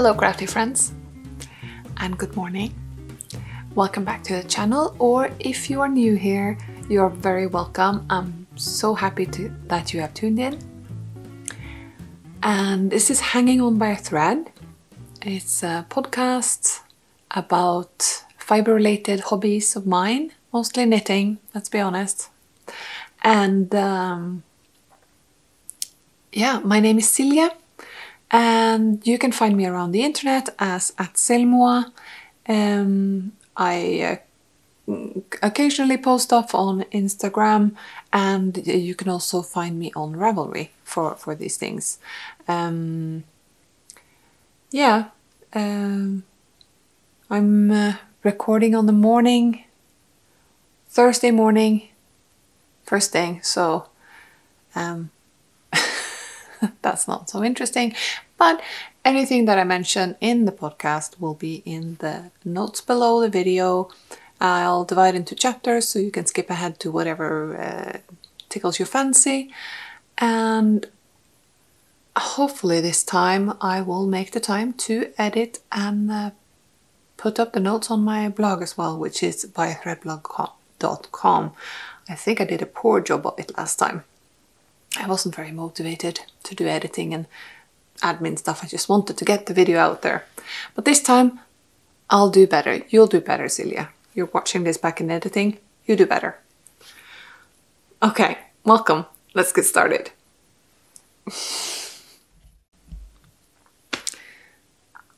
Hello crafty friends, and good morning. Welcome back to the channel, or if you are new here, you're very welcome. I'm so happy that you have tuned in. And this is Hanging On by a Thread. It's a podcast about fiber-related hobbies of mine, mostly knitting, let's be honest. And yeah, my name is Silja. And you can find me around the internet as @Selmoa. I occasionally post stuff on Instagram, and you can also find me on Ravelry for these things. I'm recording on the morning, Thursday morning, first thing, so that's not so interesting, but anything that I mention in the podcast will be in the notes below the video. I'll divide into chapters so you can skip ahead to whatever tickles your fancy, and hopefully this time I will make the time to edit and put up the notes on my blog as well, which is bythreadblog.com. I think I did a poor job of it last time. I wasn't very motivated to do editing and admin stuff. I just wanted to get the video out there. But this time, I'll do better. You'll do better, Silja. You're watching this back in editing. You do better. Okay, welcome. Let's get started.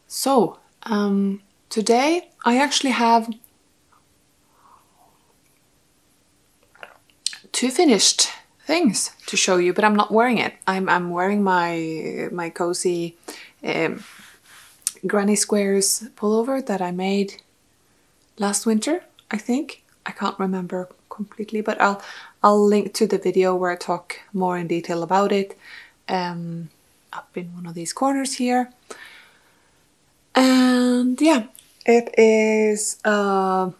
So, today I actually have two finished things to show you, but I'm not wearing it. I'm wearing my cozy Granny Squares pullover that I made last winter, I think. I can't remember completely, but I'll link to the video where I talk more in detail about it up in one of these corners here. And yeah, it is a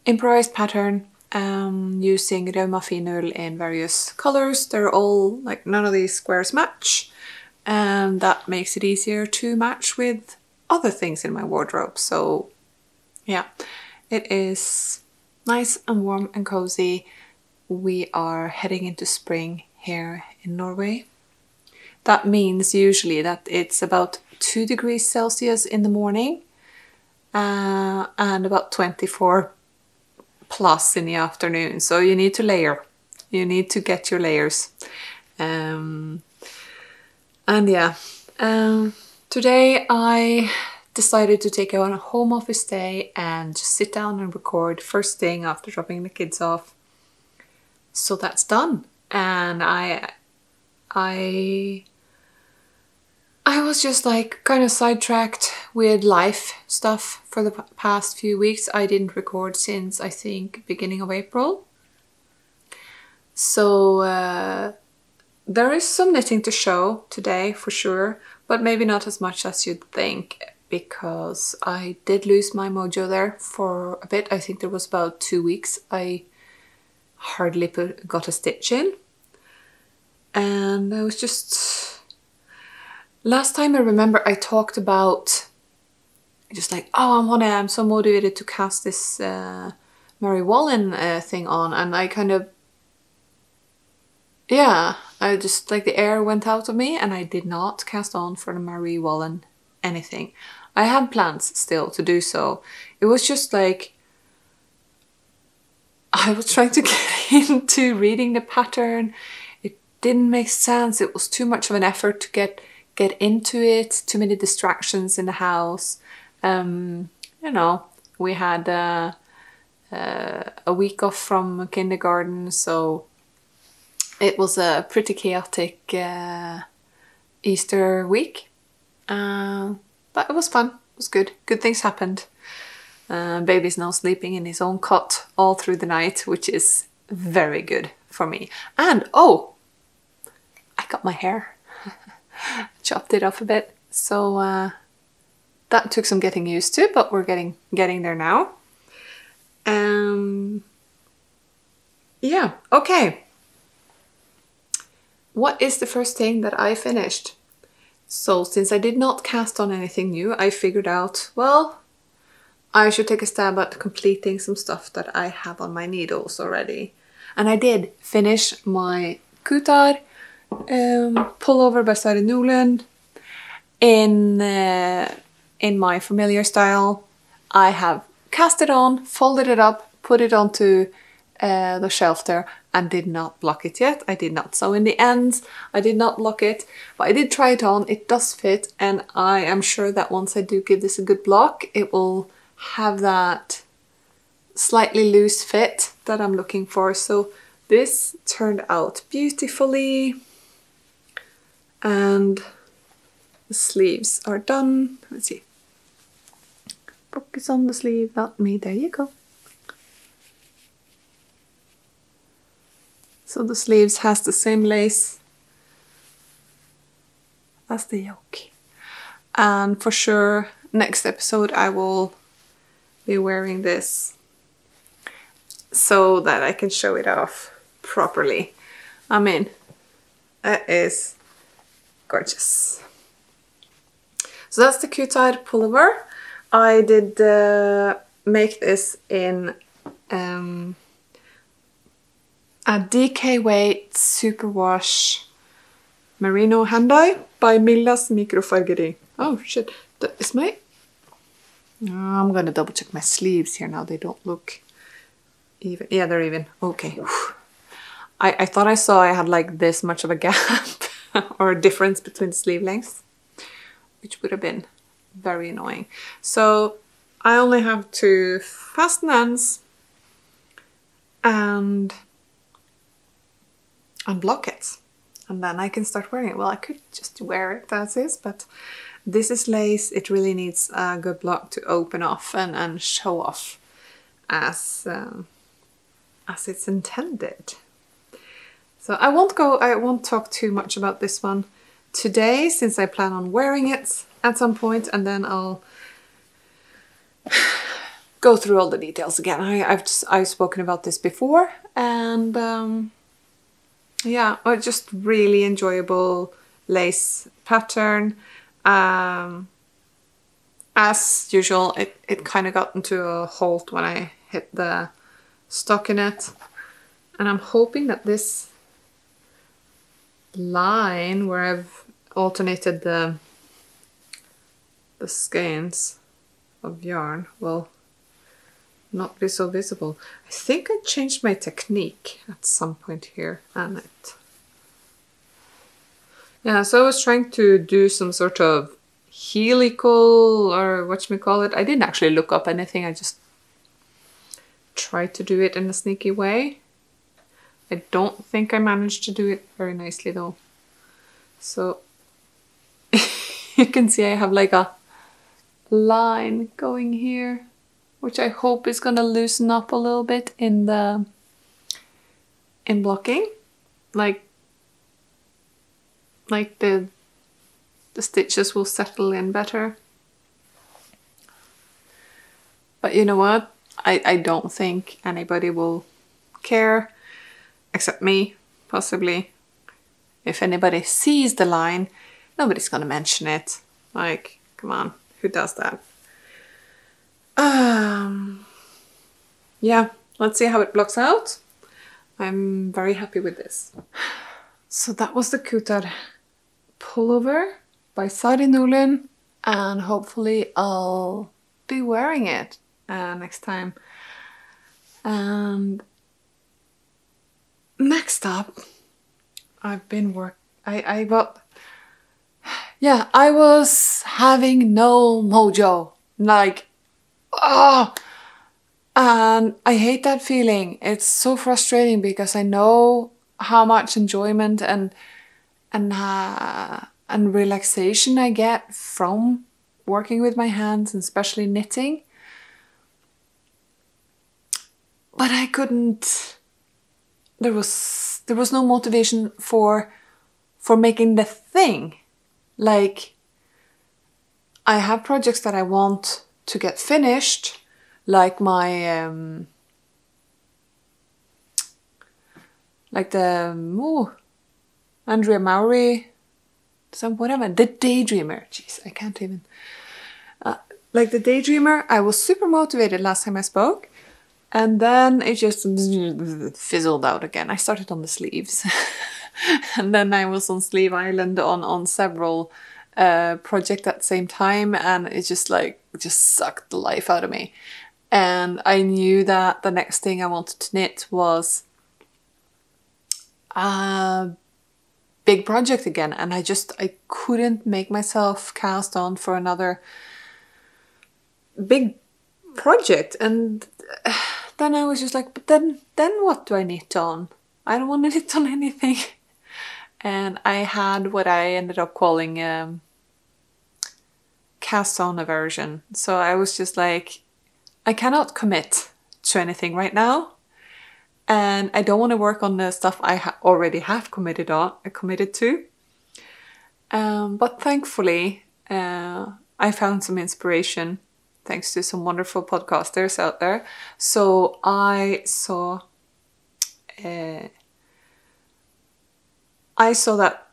improvised pattern using Reumafinull in various colors. They're all like, none of these squares match, and that makes it easier to match with other things in my wardrobe. So yeah, it is nice and warm and cozy. We are heading into spring here in Norway. That means usually that it's about 2 degrees Celsius in the morning and about 24 plus in the afternoon, so you need to layer. You need to get your layers. And yeah, today I decided to take on a home office day and just sit down and record first thing after dropping the kids off. So that's done. And I was just like kind of sidetracked with life stuff for the past few weeks. I didn't record since, I think, beginning of April. So there is some knitting to show today for sure, but maybe not as much as you'd think, because I did lose my mojo there for a bit. I think there was about 2 weeks I hardly got a stitch in. And I was just... Last time I remember I talked about just like, oh, I'm so motivated to cast this Mary Wallen thing on, and I kind of, yeah, I just like the air went out of me and I did not cast on for the Mary Wallen anything. I had plans still to do so. It was just like, I was trying to get into reading the pattern. It didn't make sense. It was too much of an effort to get into it, too many distractions in the house. You know, we had a week off from kindergarten, so it was a pretty chaotic Easter week. But it was fun, it was good. Good things happened. Baby's now sleeping in his own cot all through the night, which is very good for me. And oh, I got my hair. Chopped it off a bit, so that took some getting used to, but we're getting there now. Yeah, okay. What is the first thing that I finished? So since I did not cast on anything new, I figured out, well, I should take a stab at completing some stuff that I have on my needles already. And I did finish my Kuutar pullover by Sari Nordlund in my familiar style. I have cast it on, folded it up, put it onto the shelf there, and did not block it yet. I did not sew in the ends, I did not block it, but I did try it on. It does fit, and I am sure that once I do give this a good block, it will have that slightly loose fit that I'm looking for. So this turned out beautifully, and the sleeves are done. Let's see. Focus on the sleeve, not me. There you go. So the sleeves has the same lace as the yoke. And for sure, next episode I will be wearing this so that I can show it off properly. I mean, it is gorgeous. So that's the Kuutar pullover. I did make this in a DK weight Superwash Merino hand-dye by Millas Mikrofargeri. Oh shit, is my... I'm gonna double check my sleeves here now. They don't look even. Yeah, they're even. Okay. I thought I saw I had like this much of a gap or a difference between sleeve lengths, which would have been very annoying. So I only have to fasten ends and unblock it, and then I can start wearing it. Well, I could just wear it as is, but this is lace. It really needs a good block to open off and show off as it's intended. So I won't talk too much about this one today, since I plan on wearing it at some point, and then I'll go through all the details again. I've spoken about this before, and yeah, just really enjoyable lace pattern. As usual, it kind of got into a halt when I hit the stockinette, and I'm hoping that this line where I've alternated the skeins of yarn will not be so visible. I think I changed my technique at some point here, and it... Yeah, so I was trying to do some sort of helical, or whatchamacallit. I didn't actually look up anything, I just tried to do it in a sneaky way. I don't think I managed to do it very nicely though. So you can see I have like a line going here, which I hope is gonna loosen up a little bit in blocking, like the stitches will settle in better. But you know what? I don't think anybody will care, except me, possibly. If anybody sees the line, nobody's gonna mention it. Like, come on, who does that? Yeah, let's see how it blocks out. I'm very happy with this. So that was the Kuutar pullover by Sari Nordlund, and hopefully I'll be wearing it next time. And next up, I've been I was having no mojo, like, oh, and I hate that feeling. It's so frustrating because I know how much enjoyment and relaxation I get from working with my hands, and especially knitting. But I couldn't, there was no motivation for making the thing. Like, I have projects that I want to get finished, like my like the Andrea Mowry So whatever, the Daydreamer. Jeez, I can't even. Like the Daydreamer, I was super motivated last time I spoke. And then it just fizzled out again. I started on the sleeves. And then I was on Sleeve Island on several projects at the same time. And it just sucked the life out of me. And I knew that the next thing I wanted to knit was a big project again. And I couldn't make myself cast on for another big project. And then I was just like, but then what do I knit on? I don't want to knit on anything. And I had what I ended up calling cast on aversion. So I was just like, I cannot commit to anything right now. And I don't want to work on the stuff I already have committed to. But thankfully, I found some inspiration thanks to some wonderful podcasters out there. So I saw that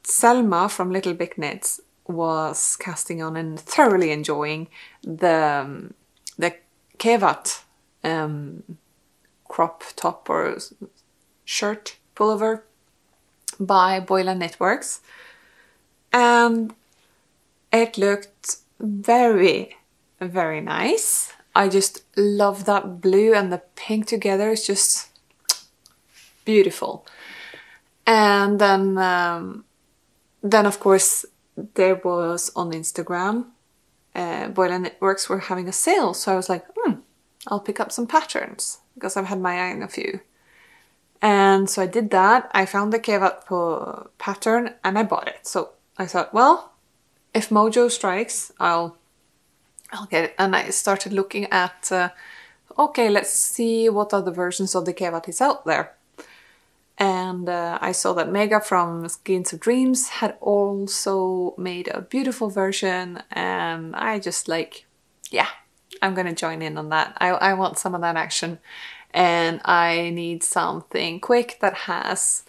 Selma from Little Big Knits was casting on and thoroughly enjoying the Kevät crop top or shirt pullover by Boylan Knitworks. And it looked very, very nice. I just love that blue and the pink together. It's just beautiful. And then of course there was on Instagram, Boylan Knitworks were having a sale. So I was like, I'll pick up some patterns because I've had my eye on a few. And so I did that. I found the Kevät pattern and I bought it. So I thought, well, if Mojo strikes, I'll get it. And I started looking at, okay, let's see what other versions of the Kevät is out there. And I saw that Mega from Skeins of Dreams had also made a beautiful version. And I just like, yeah, I'm gonna join in on that. I want some of that action. And I need something quick that has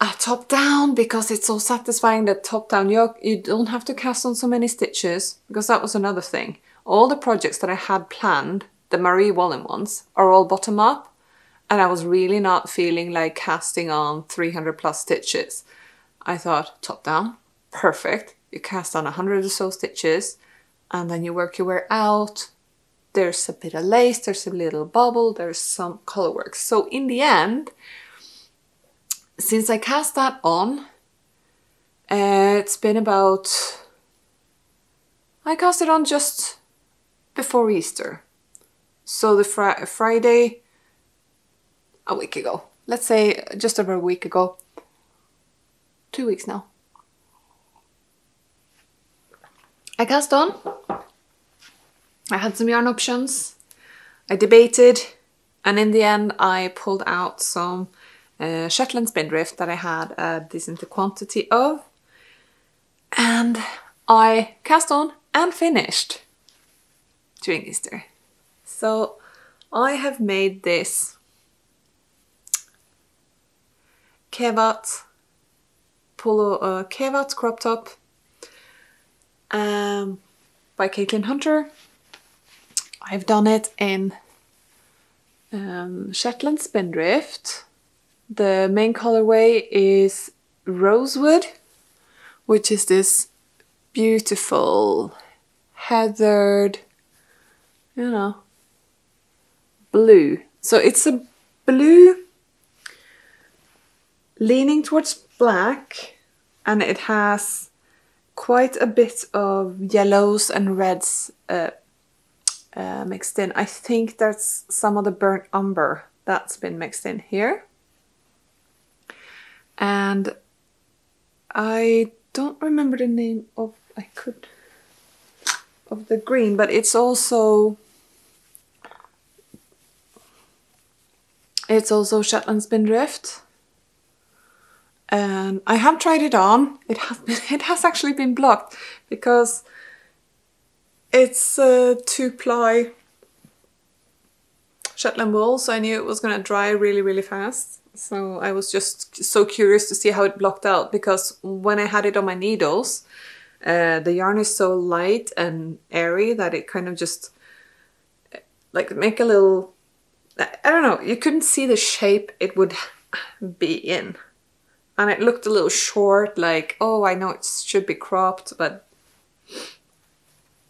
a top down, because it's so satisfying that top down yoke. You don't have to cast on so many stitches, because that was another thing. All the projects that I had planned, the Marie Wallen ones, are all bottom up. And I was really not feeling like casting on 300 plus stitches. I thought, top down, perfect. You cast on 100 or so stitches, and then you work your way out. There's a bit of lace, there's a little bubble, there's some Colourwork. So in the end, since I cast that on, it's been about, I cast it on just before Easter. So the Friday, a week ago. Let's say just over a week ago. 2 weeks now. I cast on. I had some yarn options. I debated. And in the end I pulled out some Shetland Spindrift that I had a decent quantity of. And I cast on and finished during Easter. So I have made this Kevät Kevät crop top by Caitlin Hunter. I've done it in Shetland Spindrift. The main colorway is Rosewood, which is this beautiful heathered, blue. So it's a blue leaning towards black, and it has quite a bit of yellows and reds mixed in. I think that's some of the burnt umber that's been mixed in here. And I don't remember the name of, of the green, but it's also Shetland Spindrift. And I have tried it on. It has actually been blocked because it's 2-ply Shetland wool, so I knew it was going to dry really, really fast. So I was just so curious to see how it blocked out, because when I had it on my needles, the yarn is so light and airy that it kind of just like make a little, I don't know, you couldn't see the shape it would be in. And it looked a little short, like, oh, I know it should be cropped, but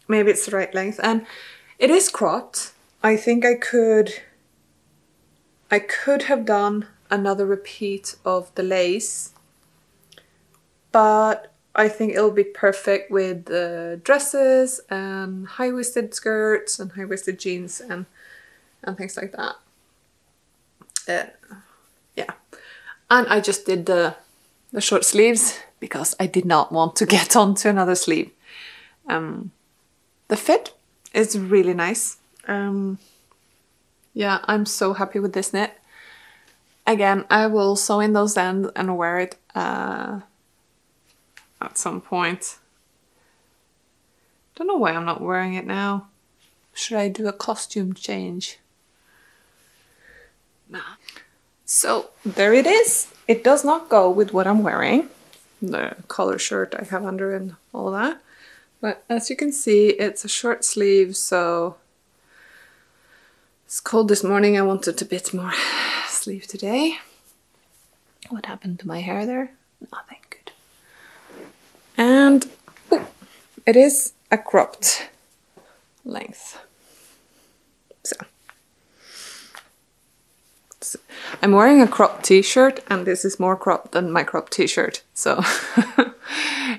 maybe it's the right length. And it is cropped. I think I could have done another repeat of the lace, but I think it'll be perfect with dresses and high-waisted skirts and high-waisted jeans and things like that. Yeah. And I just did the short sleeves because I did not want to get onto another sleeve. The fit is really nice. Yeah, I'm so happy with this knit. Again, I will sew in those ends and wear it at some point. Don't know why I'm not wearing it now. Should I do a costume change? Nah. So there it is. It does not go with what I'm wearing, the collar shirt I have under and all that. But as you can see, it's a short sleeve, so it's cold this morning. I wanted a bit more sleeve today. What happened to my hair there? Nothing good. And it is a cropped length. So I'm wearing a cropped t-shirt, and this is more cropped than my cropped t-shirt. So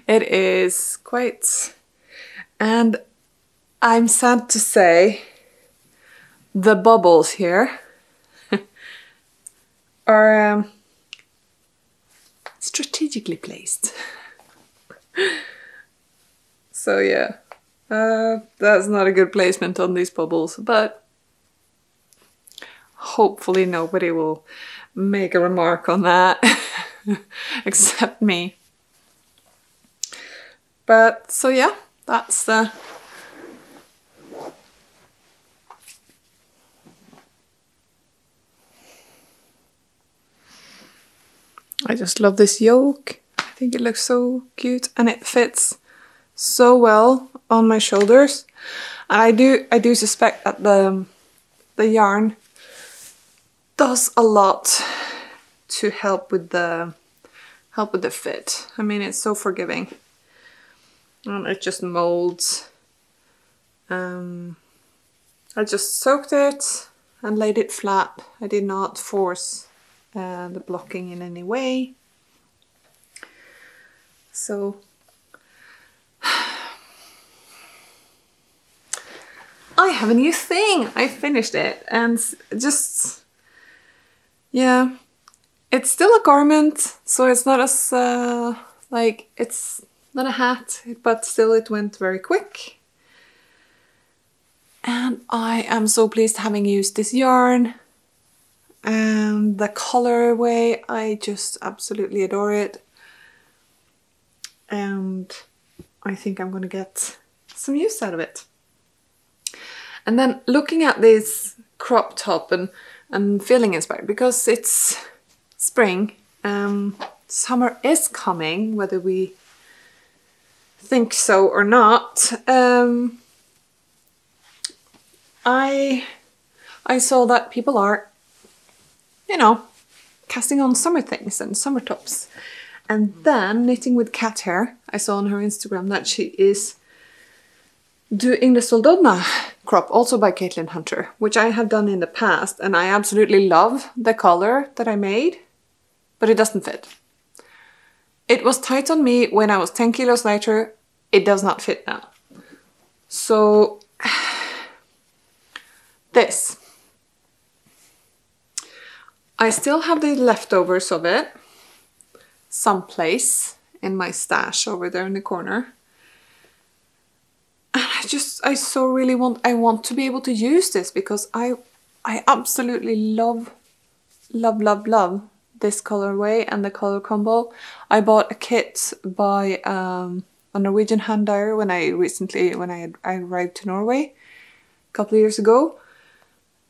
it is quite... And I'm sad to say the bubbles here are strategically placed. So yeah, that's not a good placement on these bubbles, but hopefully nobody will make a remark on that except me. But so yeah, that's the I just love this yoke. I think it looks so cute and it fits so well on my shoulders. And I do suspect that the yarn does a lot to help with the fit. I mean, it's so forgiving. And it just molds. I just soaked it and laid it flat. I did not force the blocking in any way. So I have a new thing. I finished it and just, yeah, it's still a garment, so it's not as like, it's not a hat, but still it went very quick. And I am so pleased having used this yarn. And the colorway, I just absolutely adore it. And I think I'm gonna get some use out of it. And then looking at this crop top and feeling inspired, because it's spring, summer is coming, whether we think so or not. I saw that people are, you know, casting on summer things and summer tops. And then knitting with cat hair, I saw on her Instagram that she is doing the Soldotna crop, also by Caitlin Hunter, which I have done in the past, and I absolutely love the color that I made, but it doesn't fit. It was tight on me when I was 10 kilos lighter. It does not fit now. So this, I still have the leftovers of it someplace in my stash over there in the corner. And I so really want to be able to use this, because I absolutely love this colorway and the color combo. I bought a kit by a Norwegian hand dyer when I arrived to Norway a couple of years ago.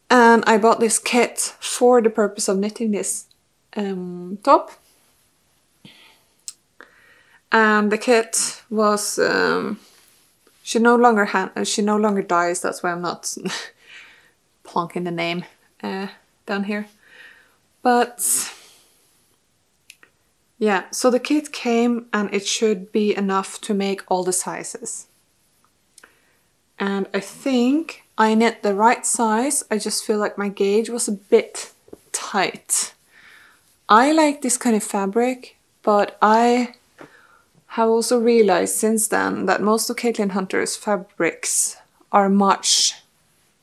And I bought this kit for the purpose of knitting this top. And the kit was she no longer dyes. That's why I'm not plonking the name down here. But yeah, so the kit came and it should be enough to make all the sizes. And I think I knit the right size. I just feel like my gauge was a bit tight. I like this kind of fabric, but I have also realized since then that most of Caitlin Hunter's fabrics are much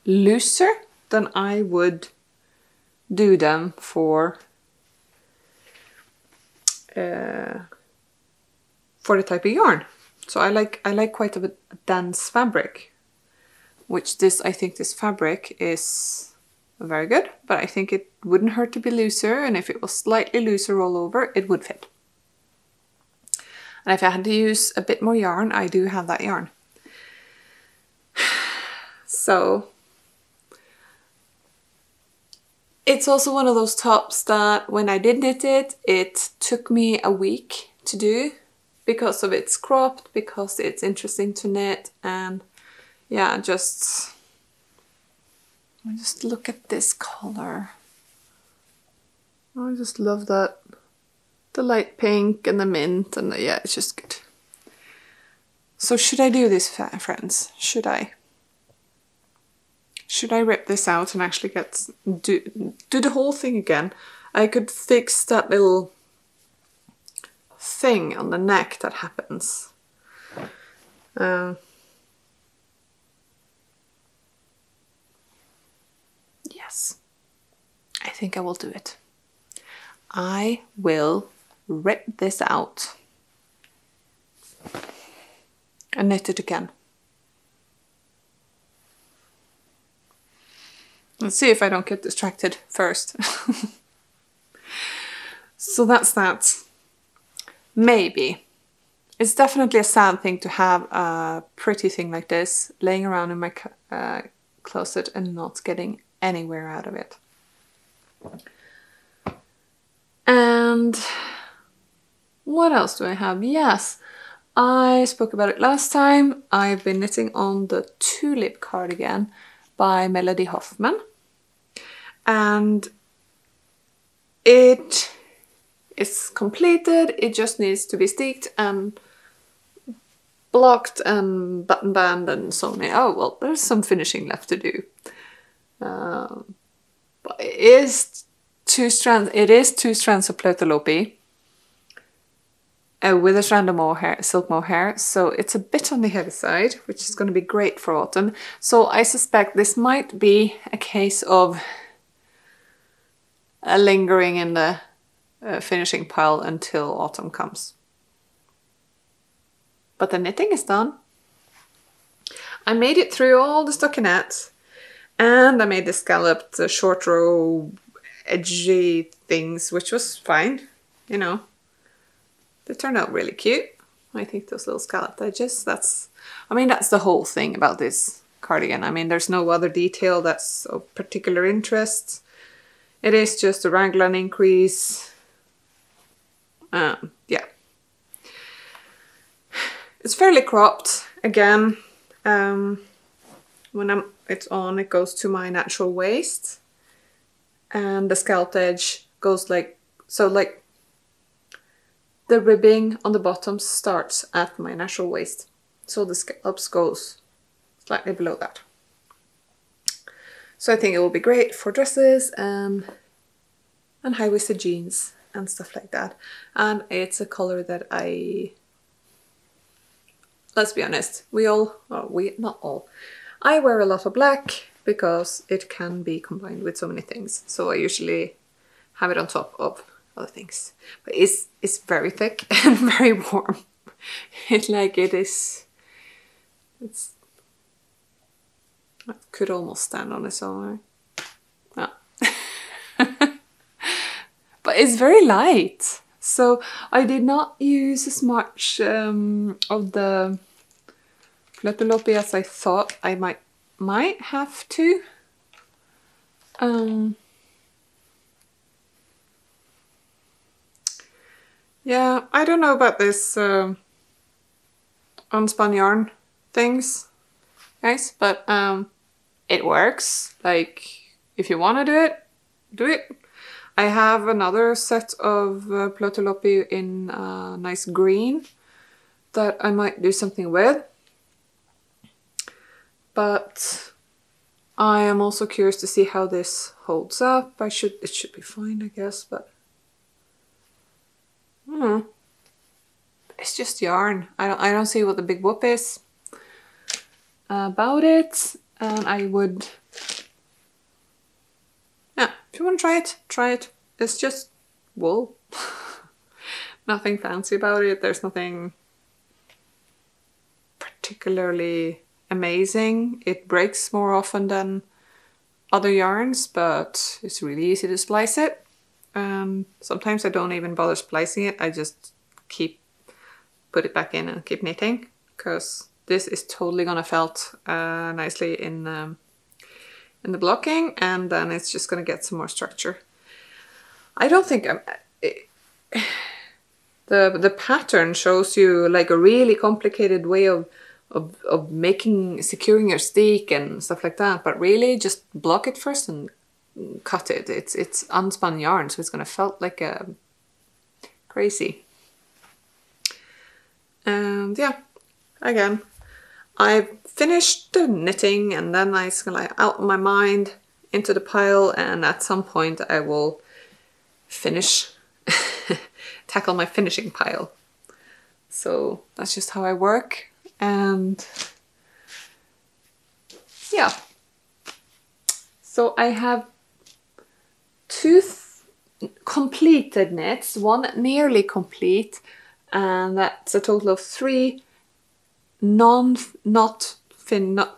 looser than I would do them for the type of yarn. So I like quite a bit dense fabric, which I think this fabric is very good, but I think it wouldn't hurt to be looser, and if it was slightly looser all over, it would fit. And if I had to use a bit more yarn, I do have that yarn. So it's also one of those tops that when I did knit it, it took me a week to do because of it's cropped, because it's interesting to knit, and yeah, just look at this color. I just love that. The light pink and the mint, and yeah, it's just good. So should I do this, friends? Should I rip this out and actually do the whole thing again? I could fix that little thing on the neck that happens. Yes, I think I will do it. I will rip this out and knit it again. Let's see if I don't get distracted first. So that's that. Maybe. It's definitely a sad thing to have a pretty thing like this laying around in my closet and not getting anywhere out of it. And what else do I have? Yes, I spoke about it last time. I've been knitting on the Tulip Cardigan by Melody Hoffman. And it is completed. It just needs to be sticked and blocked and button band and so on. Oh, well, there's some finishing left to do. But it is two strands of Plötolopi with a strand of mohair, silk mohair, so it's a bit on the heavy side, which is going to be great for autumn. So I suspect this might be a case of lingering in the finishing pile until autumn comes. But the knitting is done. I made it through all the stockinette, and I made the scalloped short row edgy things, which was fine, you know. They turned out really cute. I think those little scalloped edges, that's the whole thing about this cardigan. I mean, there's no other detail that's of particular interest. It is just a raglan increase. Yeah. It's fairly cropped, again. When it's on, it goes to my natural waist. And the scalloped edge goes like the ribbing on the bottom starts at my natural waist. So the scallops goes slightly below that. So I think it will be great for dresses and high-waisted jeans and stuff like that. And it's a color that let's be honest, not all. I wear a lot of black because it can be combined with so many things. So I usually have it on top of other things. But it's very thick and very warm. It could almost stand on its own. Yeah. But it's very light. So I did not use as much of the Plötolopi as I thought I might have to. Yeah, I don't know about this unspun yarn things, guys, but it works. Like, if you want to do it, do it. I have another set of Plötulopi in nice green that I might do something with. But I am also curious to see how this holds up. It should be fine, I guess, but it's just yarn. I don't see what the big whoop is about it, and I would, yeah, if you want to try it, try it. It's just wool. Nothing fancy about it. There's nothing particularly amazing. It breaks more often than other yarns, but it's really easy to splice it. Sometimes I don't even bother splicing it. I just put it back in and keep knitting, because this is totally gonna felt nicely in the blocking, and then it's just gonna get some more structure. I don't think the pattern shows you like a really complicated way of securing your stick and stuff like that, but really just block it first and cut it. It's unspun yarn, so it's gonna felt like crazy. And yeah, again, I finished the knitting, and then I just gonna out my mind into the pile, and at some point I will finish tackle my finishing pile. So that's just how I work. And yeah, so I have two completed knits, one nearly complete, and that's a total of 3 not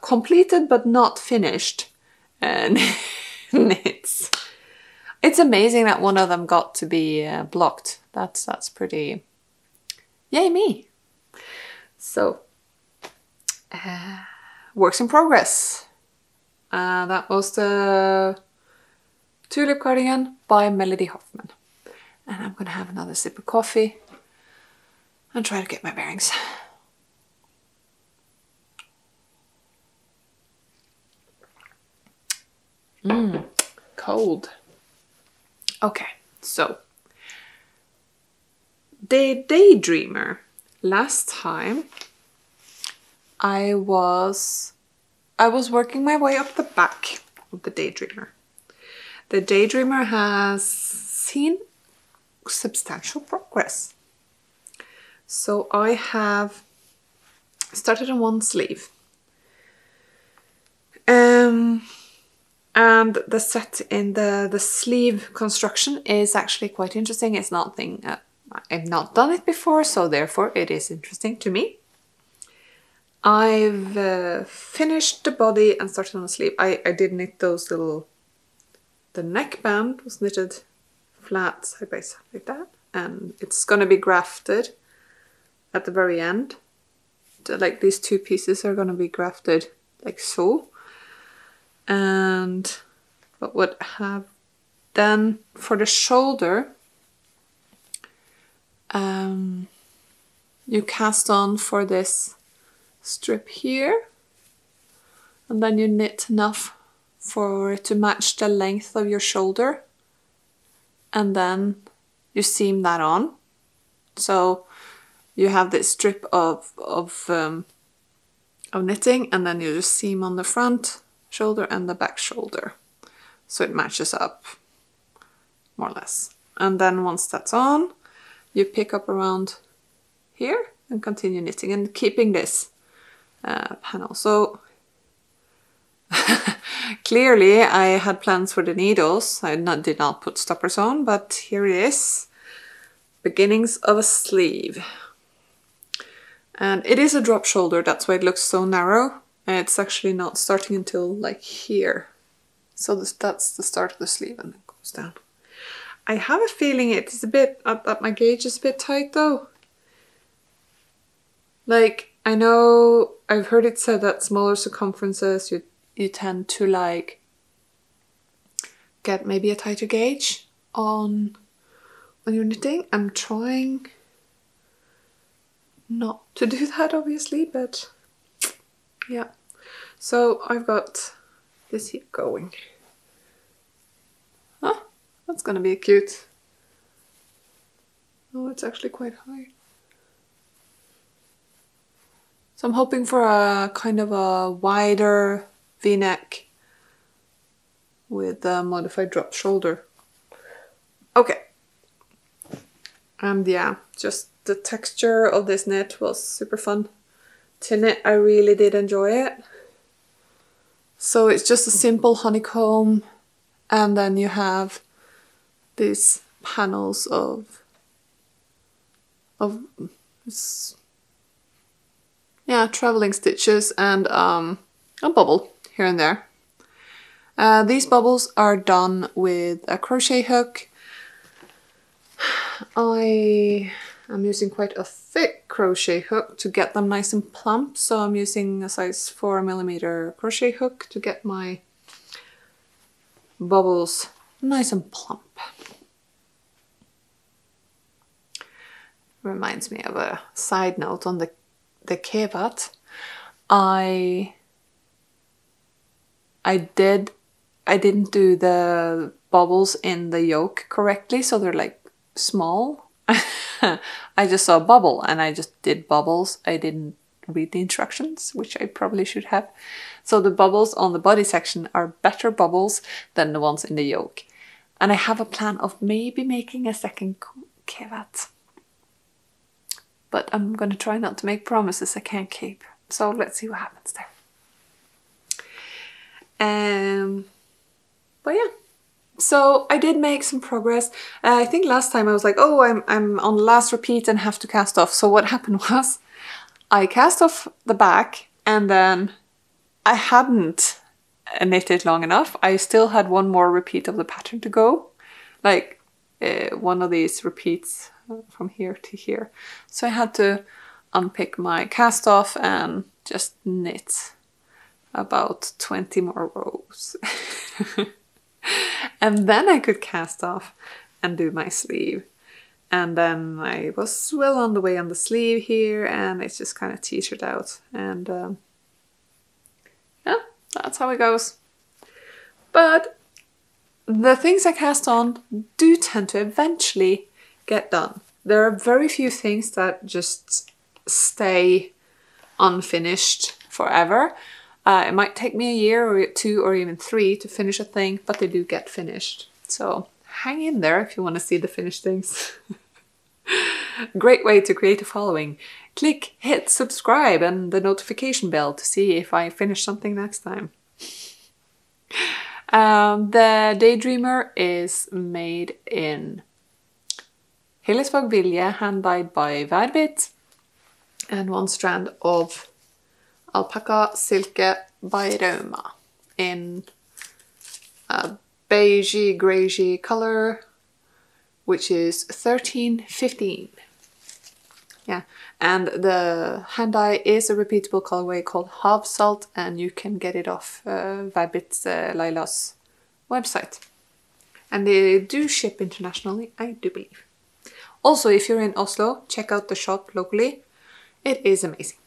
completed but not finished knits. It's amazing that one of them got to be blocked. That's pretty, yay me. So works in progress. That was the Tulip Cardigan by Melody Hoffman. And I'm gonna have another sip of coffee and try to get my bearings. Cold. Okay, so the Daydreamer. Last time I was working my way up the back of the Daydreamer. The Daydreamer has seen substantial progress. So I have started on one sleeve. And the set in the sleeve construction is actually quite interesting. It's nothing, I've not done it before, so therefore it is interesting to me. I've finished the body and started on the sleeve. I did knit those little, the neckband was knitted flat side by side like that, and it's gonna be grafted at the very end. Like these two pieces are gonna be grafted like so. And what would have then for the shoulder, you cast on for this strip here, and then you knit enough for it to match the length of your shoulder, and then you seam that on. So you have this strip of knitting, and then you just seam on the front shoulder and the back shoulder, so it matches up more or less. And then once that's on, you pick up around here and continue knitting and keeping this panel. So clearly I had plans for the needles. I did not put stoppers on, but here it is, beginnings of a sleeve. And it is a drop shoulder, that's why it looks so narrow. It's actually not starting until like here. So that's the start of the sleeve, and it goes down. I have a feeling it is a bit, that my gauge is a bit tight though. Like, I know I've heard it said that smaller circumferences you tend to like get maybe a tighter gauge on when you're knitting. I'm trying not to do that obviously, but yeah. So I've got this here going. Oh, that's gonna be cute. Oh, it's actually quite high. So I'm hoping for a kind of a wider V-neck with a modified drop shoulder. Okay. And yeah, just the texture of this knit was super fun to knit. I really did enjoy it. So it's just a simple honeycomb, and then you have these panels of yeah, traveling stitches and a bubble here and there. These bubbles are done with a crochet hook. I am using quite a thick crochet hook to get them nice and plump, so I'm using a size 4mm crochet hook to get my bubbles nice and plump. Reminds me of a side note on the Kevät. I didn't do the bubbles in the yoke correctly, so they're like small. I just saw a bubble and I just did bubbles. I didn't read the instructions, which I probably should have. So the bubbles on the body section are better bubbles than the ones in the yoke. And I have a plan of maybe making a second Kevät. But I'm gonna try not to make promises I can't keep. So let's see what happens there. But yeah, so I did make some progress. I think last time I was like, oh, I'm on the last repeat and have to cast off. So what happened was I cast off the back and then I hadn't knitted long enough. I still had one more repeat of the pattern to go, like one of these repeats from here to here. So I had to unpick my cast off and just knit about 20 more rows. And then I could cast off and do my sleeve. And then I was well on the way on the sleeve here, and it's just kind of teetered out. And yeah, that's how it goes. But the things I cast on do tend to eventually get done. There are very few things that just stay unfinished forever. It might take me a year or 2 or even 3 to finish a thing, but they do get finished. So hang in there if you want to see the finished things. Great way to create a following. Click, hit subscribe and the notification bell to see if I finish something next time. The Daydreamer is made in Hillesvåg Vilje, hand-dyed by Verbit, and 1 strand of alpaca silke by Rauma in a beigey greigey color, which is 1315. Yeah, and the hand dye is a repeatable colorway called Havsalt, and you can get it off Verbit's Laila's website. And they do ship internationally, I do believe. Also, if you're in Oslo, check out the shop locally. It is amazing.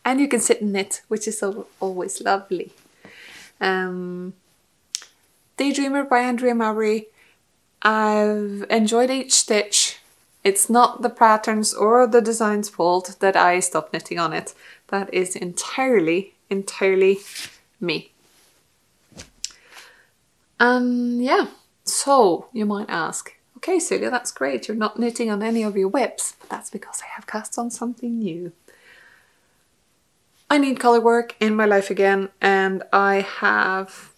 And you can sit and knit, which is always lovely. Daydreamer by Andrea Mowry. I've enjoyed each stitch. It's not the patterns or the design's fault that I stopped knitting on it. That is entirely me. Yeah, so you might ask, okay, Celia, that's great. You're not knitting on any of your whips, but that's because I have cast on something new. I need Colourwork in my life again, and I have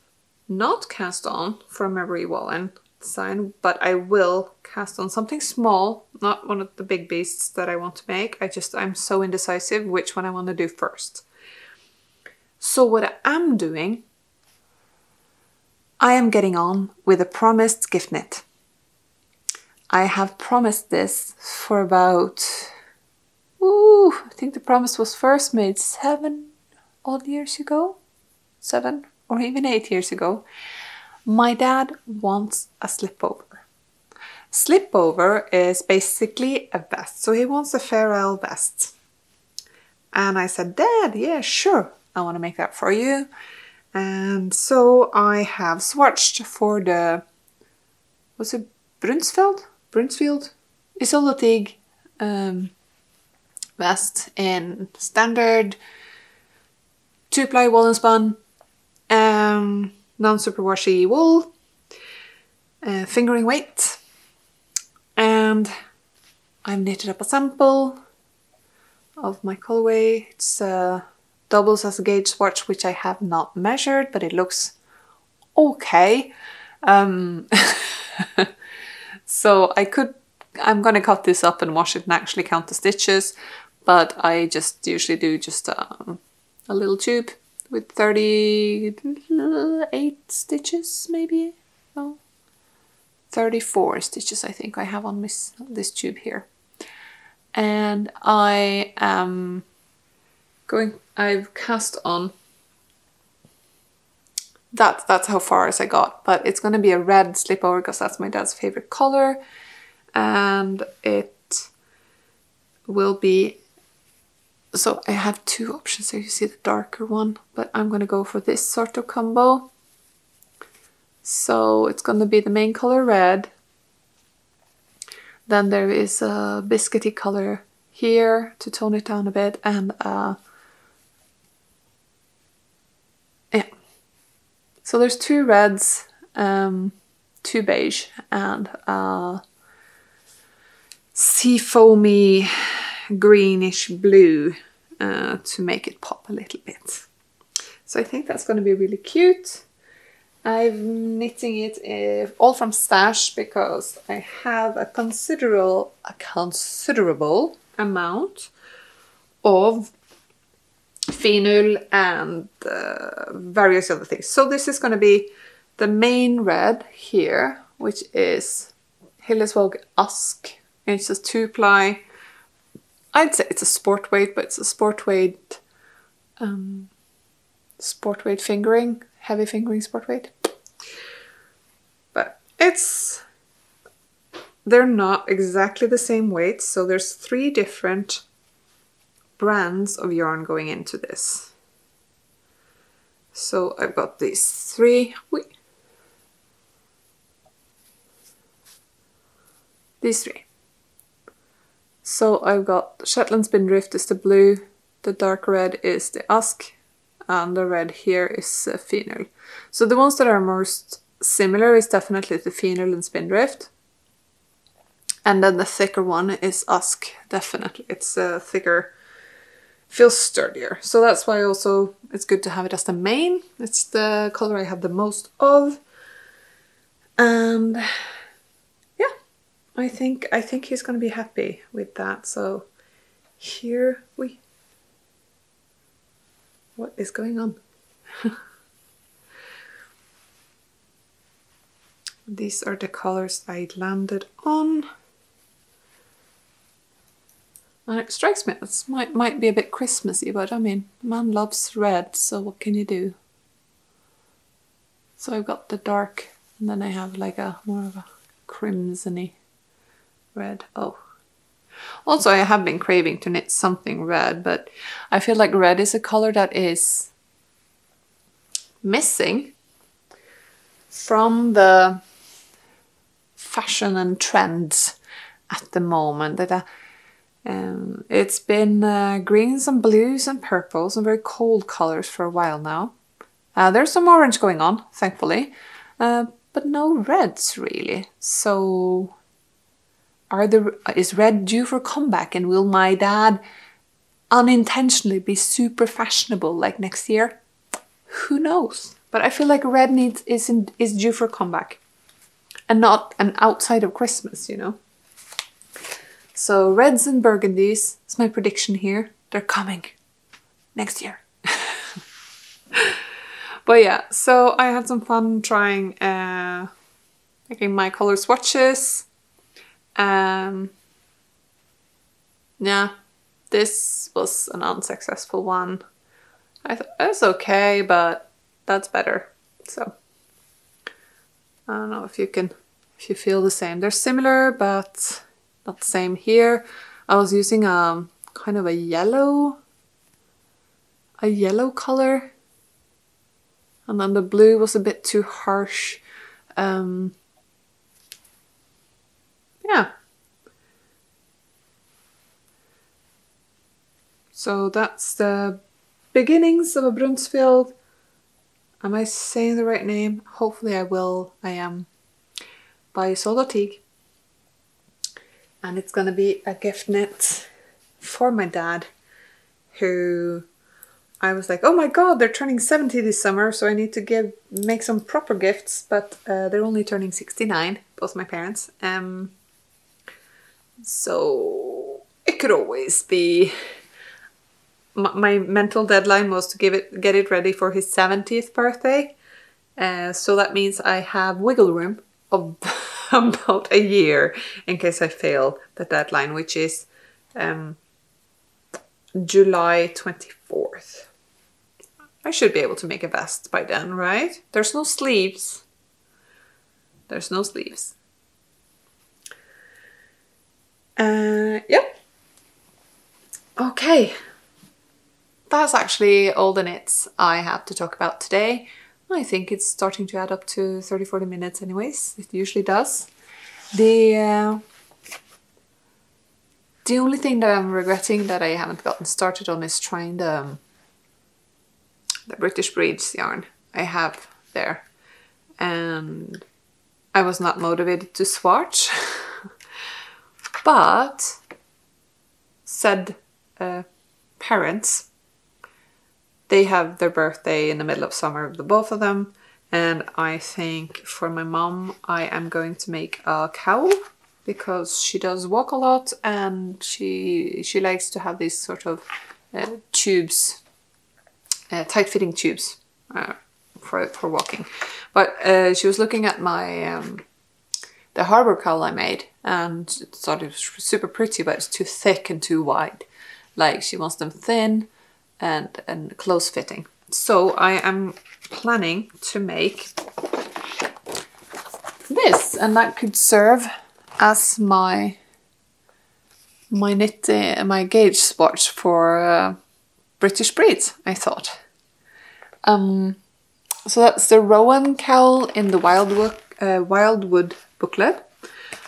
not cast on for Mary Wallen design, but I will cast on something small, not one of the big beasts that I want to make. I'm so indecisive which one I want to do first. So what I am doing, I am getting on with a promised gift knit. I have promised this for about, I think the promise was first made 7 odd years ago, 7 or even 8 years ago. My dad wants a slipover. slipover is basically a vest. So he wants a farewell vest. And I said, Dad, yeah, sure, I want to make that for you. And so I have swatched for the, was it Brunsfeld? Isoletig vest in standard 2-ply woolen spun, non-superwashy wool, fingering weight, and I've knitted up a sample of my colourway. It's doubles as a gauge swatch, which I have not measured, but it looks okay. So I'm gonna cut this up and wash it and actually count the stitches, but I just usually do just a little tube with 38 stitches, maybe? No, 34 stitches I think I have on this tube here. And I've cast on, that's how far as I got, but it's gonna be a red slipover because that's my dad's favorite color, and it will be, so I have two options here. You see the darker one, but I'm gonna go for this sort of combo. So it's gonna be the main color red, then there is a biscuity color here to tone it down a bit, and yeah. So there's two reds, two beige, and sea foamy greenish blue to make it pop a little bit. So I think that's going to be really cute. I'm knitting it all from stash because I have a considerable amount of phenol and various other things. So this is going to be the main red here, which is Hillesvåg Ask. It's a 2-ply. I'd say it's a sport weight, but it's a sport weight fingering, heavy fingering sport weight. But they're not exactly the same weight, so there's 3 different brands of yarn going into this. So I've got these 3. These 3. So I've got Shetland Spindrift is the blue, the dark red is the Ask, and the red here is phenol. So the ones that are most similar is definitely the phenol and Spindrift. And then the thicker one is Ask, definitely. It's thicker, feels sturdier. So that's why also it's good to have it as the main. It's the color I have the most of. And I think he's gonna be happy with that. So here what is going on? These are the colors I landed on. And it strikes me this might be a bit Christmassy, but I mean, man loves red, so what can you do? So I've got the dark, and then I have like a more of a crimsony red. Oh. Also, I have been craving to knit something red, but I feel like red is a color that is missing from the fashion and trends at the moment. It's been greens and blues and purples and very cold colors for a while now. There's some orange going on, thankfully, but no reds really. So is red due for a comeback, and will my dad unintentionally be super fashionable like next year? Who knows? But I feel like red is due for a comeback, and not an outside of Christmas, you know. So reds and burgundies, it's my prediction here. They're coming next year. But yeah, so I had some fun trying making my color swatches. Yeah, this was an unsuccessful one. I thought it was okay, but that's better. So I don't know if you can if you feel the same. They're similar, but not the same here. I was using kind of a yellow color, and then the blue was a bit too harsh. Yeah. So that's the beginnings of a Bruntsfield. Am I saying the right name? Hopefully I will. I am. By Soldotna. And it's gonna be a gift knit for my dad, who I was like, oh my god, they're turning 70 this summer, so I need to make some proper gifts, but they're only turning 69, both my parents. So it could always be. My mental deadline was to get it ready for his 70th birthday. So that means I have wiggle room of about a year in case I fail the deadline, which is July 24th. I should be able to make a vest by then, right? There's no sleeves. There's no sleeves. Yep. Okay. That's actually all the knits I have to talk about today. I think it's starting to add up to 30-40 minutes anyways. It usually does. The only thing that I'm regretting that I haven't gotten started on is trying the British Breeds yarn I have there. And I was not motivated to swatch. But said parents, they have their birthday in the middle of summer, the both of them, and I think for my mom I am going to make a cowl, because she does walk a lot and she likes to have these sort of tubes, tight-fitting tubes for walking. But she was looking at my the harbor cowl I made and thought it was super pretty, but it's too thick and too wide. Like, she wants them thin and close fitting. So I am planning to make this, and that could serve as my gauge swatch for British Breeds, I thought. So that's the Rowan cowl in the Wildwood booklet.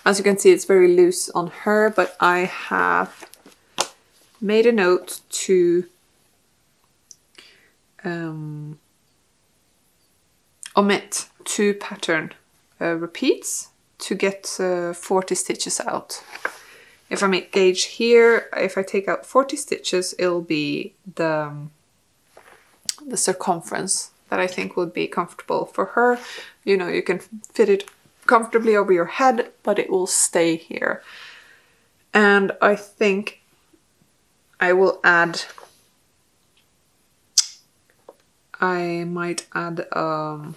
As you can see, it's very loose on her, but I have made a note to omit 2 pattern repeats to get 40 stitches out. If I make gauge here, if I take out 40 stitches, it'll be the circumference that I think would be comfortable for her. You know, you can fit it comfortably over your head, but it will stay here. And I think I will add, I might add an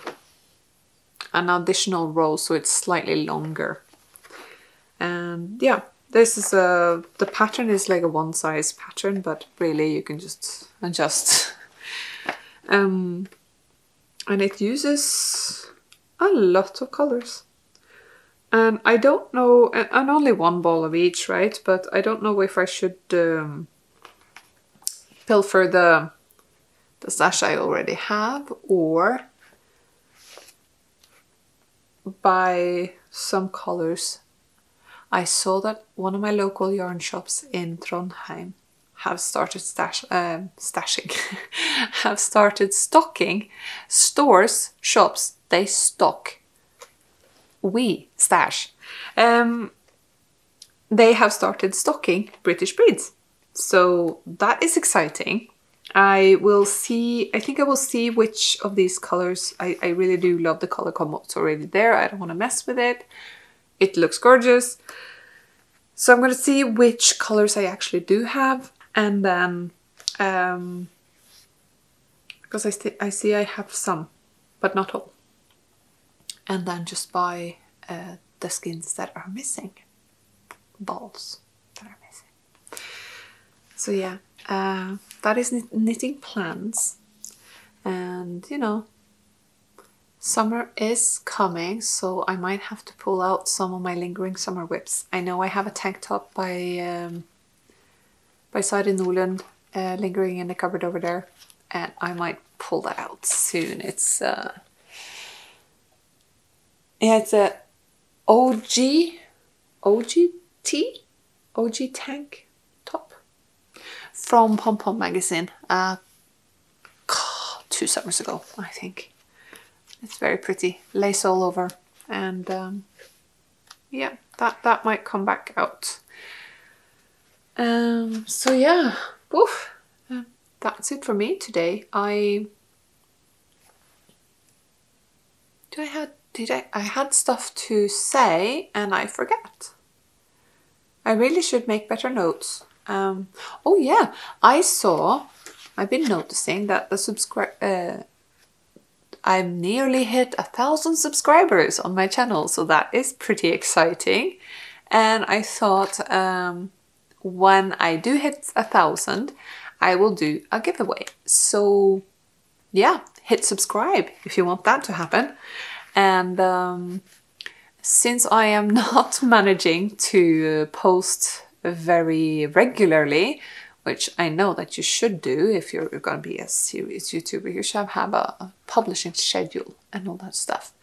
additional row so it's slightly longer. And yeah, this is the pattern is like a one size pattern, but really you can just adjust. And it uses a lot of colors. And I don't know, and only one ball of each, right? But I don't know if I should pilfer the stash I already have, or buy some colors. I saw that one of my local yarn shops in Trondheim have started have started stocking. Stores, shops, they stock. We stash. They have started stocking British Breeds. So that is exciting. I will see, I think I will see which of these colors. I really do love the color combo. It's already there. I don't want to mess with it. It looks gorgeous. So I'm going to see which colors I actually do have. And then, because I see I have some, but not all. And then just buy the skins that are missing. Balls that are missing. So yeah, that is knitting plans. And you know, Summer is coming, so I might have to pull out some of my lingering summer whips. I know I have a tank top by Sari Nordlund lingering in the cupboard over there, and I might pull that out soon. It's yeah, it's a OG tank top from Pom Pom magazine 2 summers ago, I think. It's very pretty, lace all over, and yeah, that might come back out. So yeah, woof, that's it for me today. I had stuff to say and I forget. I really should make better notes. Oh yeah, I've been noticing that the I've nearly hit 1,000 subscribers on my channel, so that is pretty exciting. And I thought when I do hit 1,000, I will do a giveaway. So yeah, hit subscribe if you want that to happen. And since I am not managing to post very regularly, which I know that you should do if you're going to be a serious YouTuber, you should have a publishing schedule and all that stuff.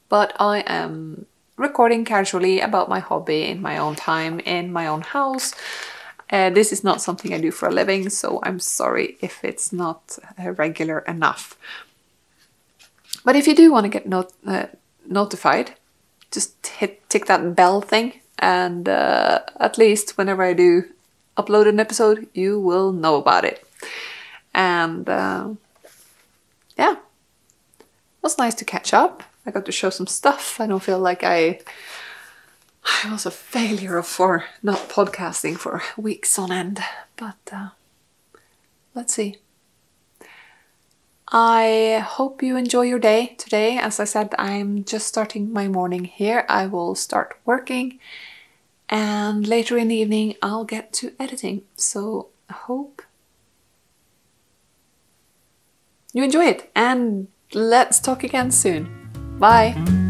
But I am recording casually about my hobby in my own time, in my own house. This is not something I do for a living, so I'm sorry if it's not regular enough. But if you do want to get notified, just tick that bell thing, and at least whenever I do upload an episode, you will know about it. And yeah, it was nice to catch up. I got to show some stuff. I don't feel like I was a failure for not podcasting for weeks on end, but let's see. I hope you enjoy your day today. As I said, I'm just starting my morning here. I will start working, and later in the evening I'll get to editing. So I hope you enjoy it, and let's talk again soon. Bye!